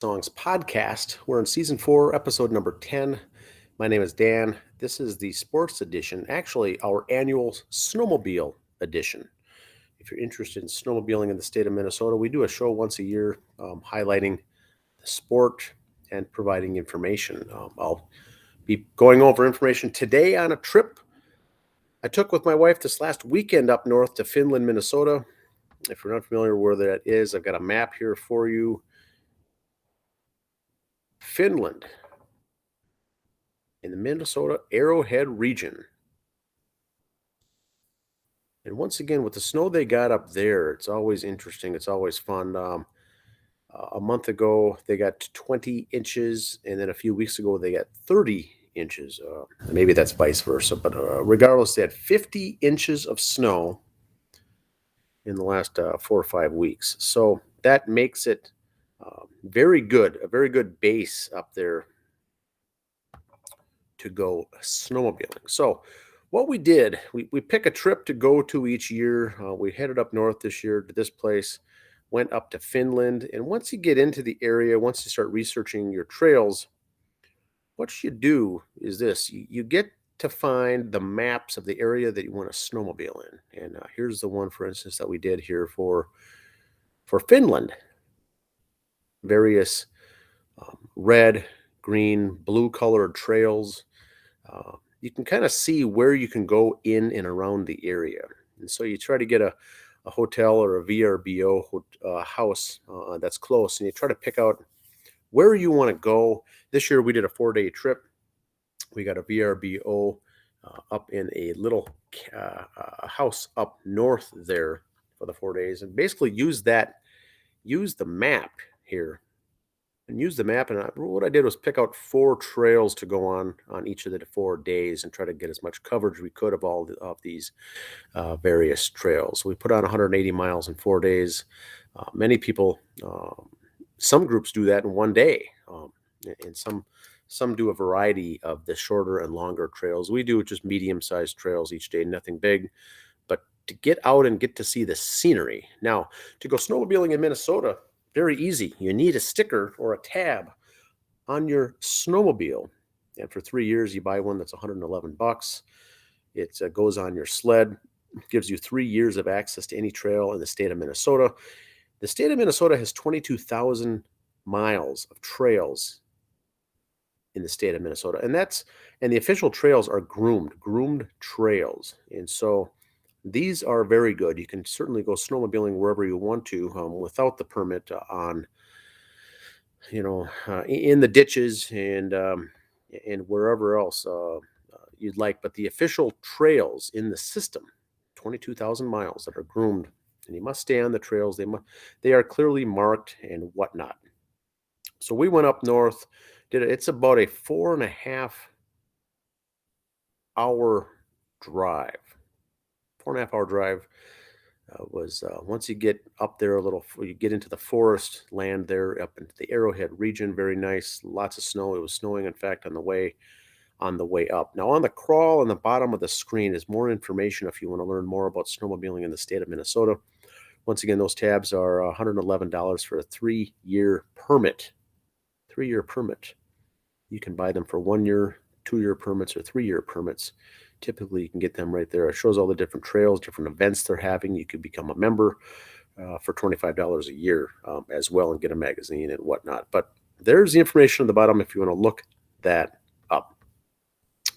Songs podcast. We're in season 4, episode number 10. My name is Dan. This is the sports edition, actually, our annual snowmobile edition. If you're interested in snowmobiling in the state of Minnesota, we do a show once a year highlighting the sport and providing information. I'll be going over information today on a trip I took with my wife this last weekend up north to Finland, Minnesota. If you're not familiar where that is, I've got a map here for you. Finland in the Minnesota Arrowhead region. And once again, with the snow they got up there, it's always interesting. It's always fun. A month ago, they got 20 inches, and then a few weeks ago, they got 30 inches. Maybe that's vice versa, but regardless, they had 50 inches of snow in the last 4 or 5 weeks. So that makes it very good, a very good base up there to go snowmobiling. So what we did, we pick a trip to go to each year. We headed up north this year to this place, went up to Finland. And once you get into the area, once you start researching your trails, what you do is this. You get to find the maps of the area that you want to snowmobile in. And here's the one, for instance, that we did here for Finland. Various red, green, blue colored trails. You can kind of see where you can go in and around the area. And so you try to get a hotel or a VRBO house that's close, and you try to pick out where you want to go. This year we did a 4-day trip. We got a VRBO up in a little house up north there for the 4 days, and basically use the map here and use the map. And what I did was pick out 4 trails to go on each of the 4 days and try to get as much coverage we could of all of these various trails. We put on 180 miles in 4 days. Many people, some groups do that in one day, and some do a variety of the shorter and longer trails. We do just medium-sized trails each day, nothing big, but to get out and get to see the scenery. Now, to go snowmobiling in Minnesota, very easy. You need a sticker or a tab on your snowmobile. And for 3 years, you buy one that's $111. It goes on your sled, gives you 3 years of access to any trail in the state of Minnesota. The state of Minnesota has 22,000 miles of trails in the state of Minnesota. And the official trails are groomed trails. And so these are very good. You can certainly go snowmobiling wherever you want to without the permit in the ditches and wherever else you'd like. But the official trails in the system, 22,000 miles that are groomed, and you must stay on the trails. They are clearly marked and whatnot. So we went up north. It's about a 4.5 hour drive. 4.5 hour drive was once you get up there a little, you get into the forest land there up into the Arrowhead region. Very nice, lots of snow. It was snowing, in fact, on the way up. Now, on the crawl on the bottom of the screen is more information if you want to learn more about snowmobiling in the state of Minnesota. Once again, those tabs are $111 for a 3-year permit. 3-year permit. You can buy them for 1 year, 2-year permits, or 3-year permits. Typically, you can get them right there. It shows all the different trails, different events they're having. You could become a member for $25 a year as well and get a magazine and whatnot. But there's the information on the bottom if you want to look that up.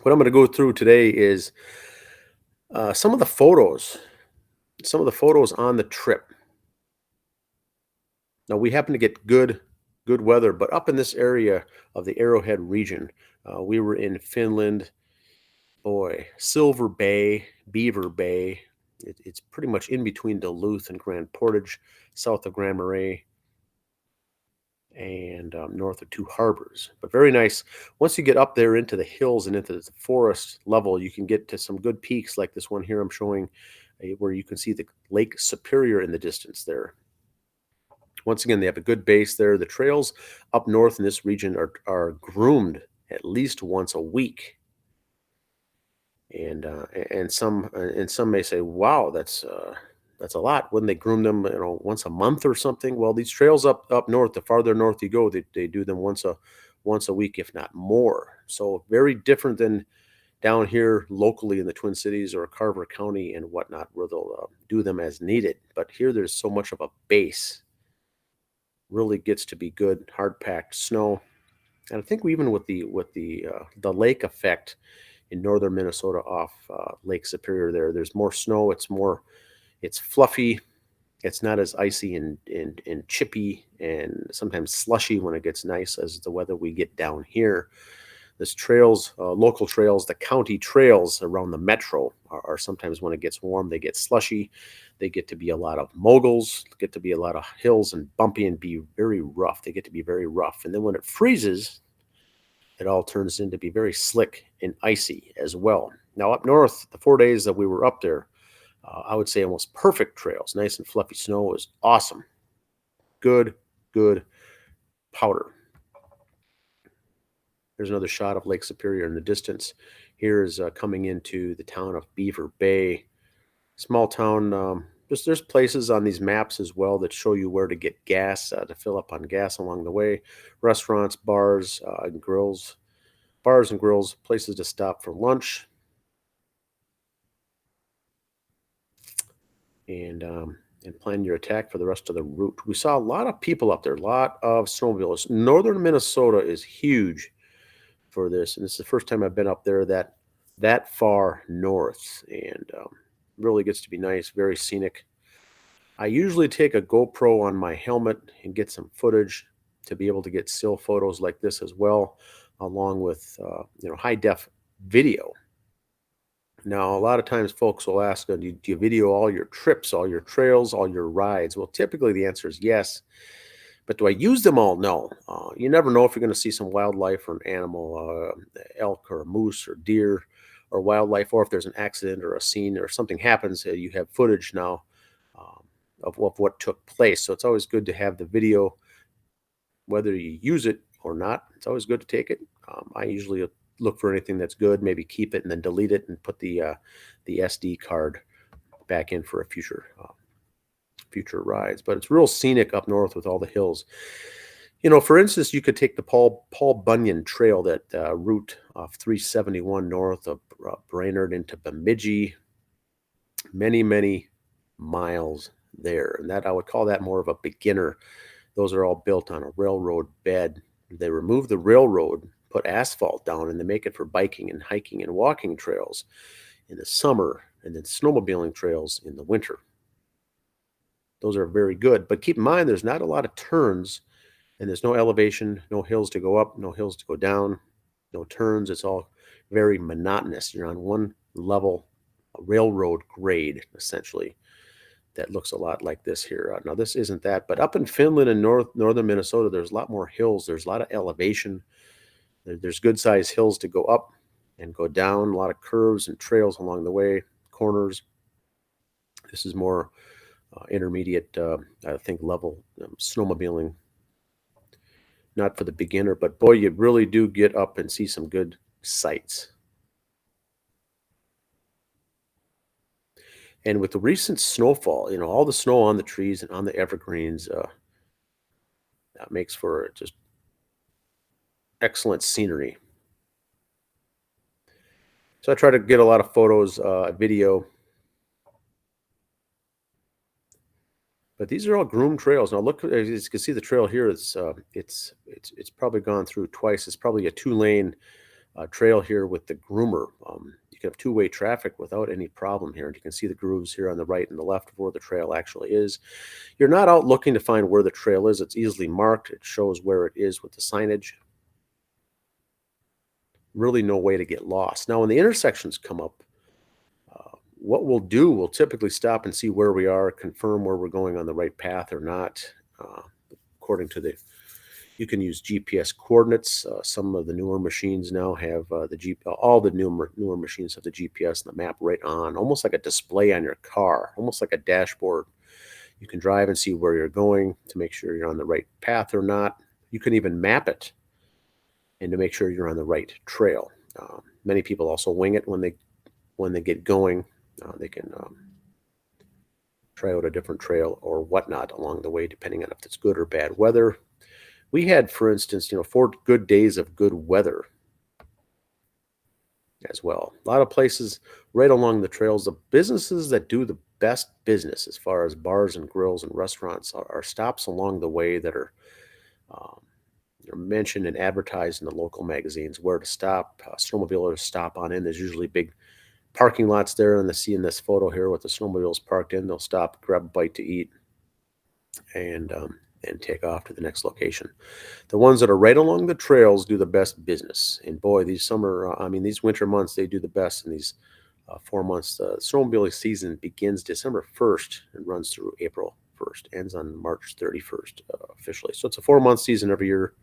What I'm going to go through today is some of the photos on the trip. Now, we happen to get good weather, but up in this area of the Arrowhead region, we were in Finland. Boy, Silver Bay, Beaver Bay. It's pretty much in between Duluth and Grand Portage, south of Grand Marais, and north of Two Harbors. But very nice. Once you get up there into the hills and into the forest level, you can get to some good peaks like this one here I'm showing, where you can see the Lake Superior in the distance there. Once again, they have a good base there. The trails up north in this region are groomed at least once a week. And some may say, "Wow, that's that's a lot. Wouldn't they groom them, once a month or something? Well, these trails up north, the farther north you go, they do them once a week, if not more. So very different than down here locally in the Twin Cities or Carver County and whatnot, where they'll do them as needed. But here, there's so much of a base, really gets to be good, hard packed snow. And I think even with the lake effect in northern Minnesota off Lake Superior, there's more snow. It's fluffy. It's not as icy and chippy and sometimes slushy when it gets nice as the weather we get down here. This trails, local trails, the county trails around the metro are sometimes, when it gets warm, they get slushy. They get to be a lot of moguls, get to be a lot of hills and bumpy and be very rough. They get to be very rough. And then when it freezes, it all turns into be very slick and icy as well. Now, up north, the 4 days that we were up there, I would say almost perfect trails. Nice and fluffy snow was awesome. Good, good powder. There's another shot of Lake Superior in the distance. Here is coming into the town of Beaver Bay. Small town. There's places on these maps as well that show you where to get gas, to fill up on gas along the way. Restaurants, and grills, places to stop for lunch, and plan your attack for the rest of the route. We saw a lot of people up there, a lot of snowmobiles. Northern Minnesota is huge for this, and this is the first time I've been up there that far north, and really gets to be nice, very scenic. I usually take a GoPro on my helmet and get some footage to be able to get still photos like this as well, along with high def video. Now, a lot of times folks will ask, do you video all your trips, all your trails, all your rides? Well, typically the answer is yes. But do I use them all? No. You never know if you're going to see some wildlife or an animal, elk or a moose or deer or wildlife, or if there's an accident or a scene or something happens, you have footage now of what took place. So it's always good to have the video, whether you use it or not. It's always good to take it. I usually look for anything that's good, maybe keep it and then delete it and put the SD card back in for a future rides. But it's real scenic up north with all the hills. For instance, you could take the Paul Bunyan Trail, that route off 371 north of Brainerd into Bemidji. Many, many miles there. And that I would call that more of a beginner. Those are all built on a railroad bed. They remove the railroad, put asphalt down, and they make it for biking and hiking and walking trails in the summer, and then snowmobiling trails in the winter. Those are very good. But keep in mind, there's not a lot of turns, and there's no elevation, no hills to go up, no hills to go down, no turns. It's all very monotonous. You're on one level, a railroad grade, essentially, that looks a lot like this here. Now, this isn't that, but up in Finland and northern Minnesota, there's a lot more hills. There's a lot of elevation. There's good-sized hills to go up and go down, a lot of curves and trails along the way, corners. This is more intermediate, I think, level snowmobiling. Not for the beginner, but boy, you really do get up and see some good sights. And with the recent snowfall, all the snow on the trees and on the evergreens, that makes for just excellent scenery. So I try to get a lot of photos, video. But these are all groomed trails. Now look, as you can see, the trail here is it's probably gone through twice. It's probably a 2-lane trail here with the groomer. You can have two-way traffic without any problem here. And you can see the grooves here on the right and the left of where the trail actually is. You're not out looking to find where the trail is. It's easily marked. It shows where it is with the signage. Really no way to get lost. Now, when the intersections come up, what we'll typically stop and see where we are, confirm where we're going on the right path or not. According to you can use GPS coordinates. Some of the newer machines now have all the newer machines have the GPS and the map right on, almost like a display on your car, almost like a dashboard. You can drive and see where you're going to make sure you're on the right path or not. You can even map it and to make sure you're on the right trail. Many people also wing it when they get going. They can try out a different trail or whatnot along the way, depending on if it's good or bad weather. We had, for instance, 4 good days of good weather as well. A lot of places right along the trails, the businesses that do the best business as far as bars and grills and restaurants are stops along the way that um, are mentioned and advertised in the local magazines where to stop. Snowmobilers stop on in. There's usually big parking lots there, and they see in this photo here with the snowmobiles parked in. They'll stop, grab a bite to eat, and take off to the next location. The ones that are right along the trails do the best business. And boy, these winter months, they do the best in these 4 months. The snowmobiling season begins December 1st and runs through April 1st, ends on March 31st officially. So it's a 4 month season every year.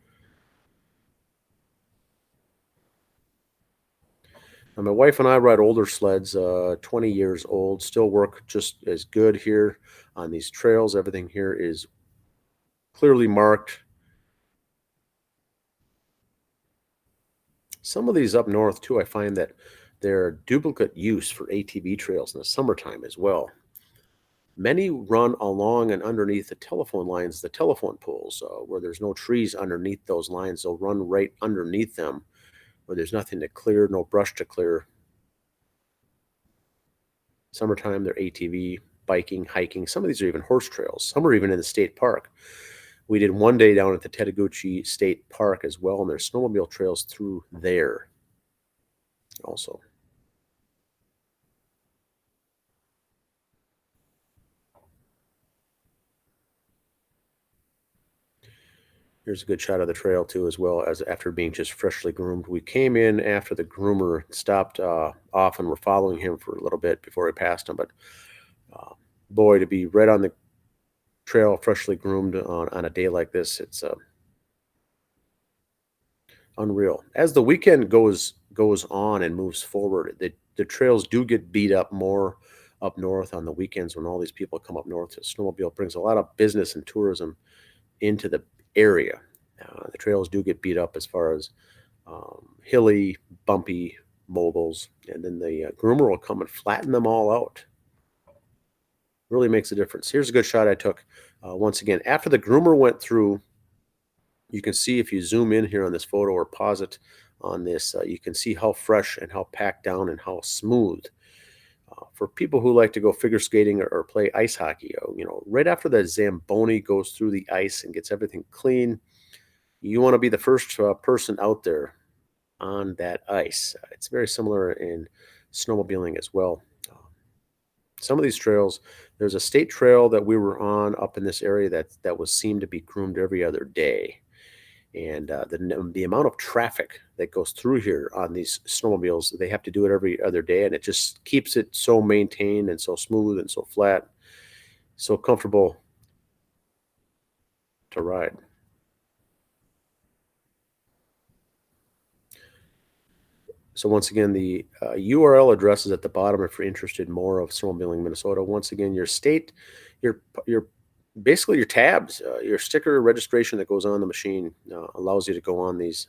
And my wife and I ride older sleds, 20 years old, still work just as good here on these trails. Everything here is clearly marked. Some of these up north, too, I find that they're duplicate use for ATV trails in the summertime as well. Many run along and underneath the telephone lines, the telephone poles, where there's no trees underneath those lines. They'll run right underneath them where there's nothing to clear, no brush to clear. Summertime, they're ATV, biking, hiking. Some of these are even horse trails. Some are even in the state park. We did one day down at the Tetaguchi State Park as well, and there's snowmobile trails through there also. Here's a good shot of the trail too, as well as after being just freshly groomed. We came in after the groomer stopped off and were following him for a little bit before we passed him. But uh, boy, to be right on the trail, freshly groomed on a day like this, it's unreal. As the weekend goes on and moves forward, the trails do get beat up more up north on the weekends when all these people come up north to snowmobile. Brings a lot of business and tourism into the area. The trails do get beat up as far as hilly, bumpy moguls, and then the groomer will come and flatten them all out. Really makes a difference. Here's a good shot I took. Once again, after the groomer went through, you can see if you zoom in here on this photo or pause it on this, you can see how fresh and how packed down and how smooth. For people who like to go figure skating or play ice hockey, right after the Zamboni goes through the ice and gets everything clean, you want to be the first person out there on that ice. It's very similar in snowmobiling as well. Some of these trails, there's a state trail that we were on up in this area that was seemed to be groomed every other day. And the amount of traffic that goes through here on these snowmobiles, they have to do it every other day, and it just keeps it so maintained and so smooth and so flat, so comfortable to ride. So once again, the URL address is at the bottom if you're interested in more of snowmobiling Minnesota. Once again, your state, your basically your tabs, your sticker registration that goes on the machine allows you to go on these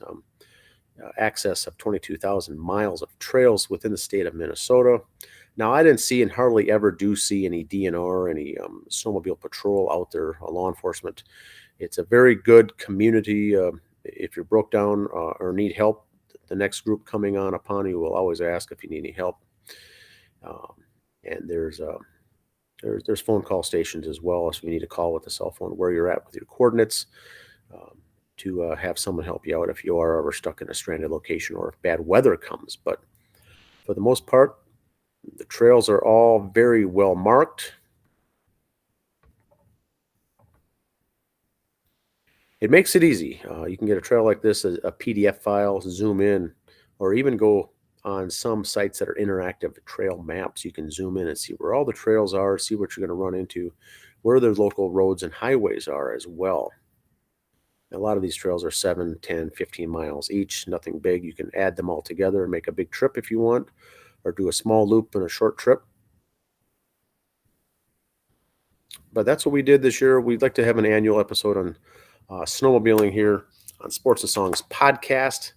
access of 22,000 miles of trails within the state of Minnesota. Now, I didn't see and hardly ever do see any DNR, any snowmobile patrol out there, law enforcement. It's a very good community. If you're broke down or need help, the next group coming on upon you will always ask if you need any help. Um, and there's phone call stations as well, so you need to call with the cell phone where you're at with your coordinates um, to have someone help you out if you are ever stuck in a stranded location or if bad weather comes. But for the most part, the trails are all very well marked. It makes it easy. You can get a trail like this, a PDF file, zoom in, or even go on some sites that are interactive trail maps. You can zoom in and see where all the trails are, see what you're going to run into, where the local roads and highways are as well. A lot of these trails are 7, 10, 15 miles each, nothing big. You can add them all together and make a big trip if you want, or do a small loop and a short trip. But that's what we did this year. We'd like to have an annual episode on snowmobiling here on Sports and Songs podcast,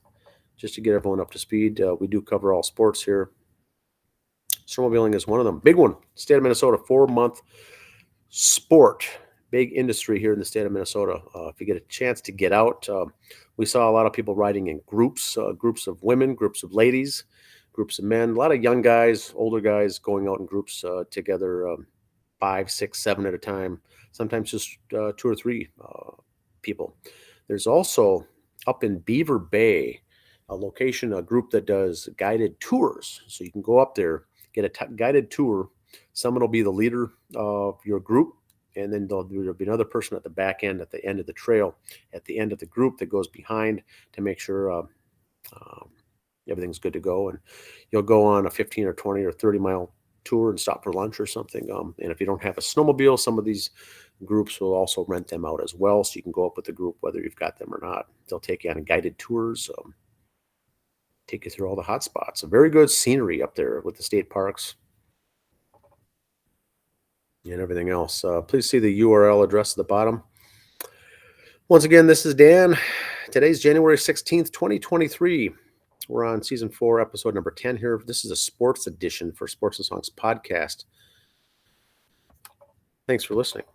just to get everyone up to speed. We do cover all sports here. Snowmobiling is one of them. Big one. State of Minnesota, 4 month Sport, big industry here in the state of Minnesota. If you get a chance to get out, we saw a lot of people riding in groups, groups of women, groups of ladies, groups of men, a lot of young guys, older guys going out in groups together, five, six, seven at a time, sometimes just two or three people. There's also up in Beaver Bay, a location, a group that does guided tours. So you can go up there, get a guided tour. Someone will be the leader of your group, and then there'll be another person at the back end, at the end of the trail, at the end of the group that goes behind to make sure um, everything's good to go. And you'll go on a 15 or 20 or 30-mile tour and stop for lunch or something. And if you don't have a snowmobile, some of these groups will also rent them out as well. So you can go up with the group whether you've got them or not. They'll take you on guided tours, take you through all the hot spots. A very good scenery up there with the state parks and everything else. Please see the URL address at the bottom. Once again, this is Dan. Today's January 16th, 2023. We're on season 4, episode number 10 here. This is a sports edition for Sports and Songs podcast. Thanks for listening.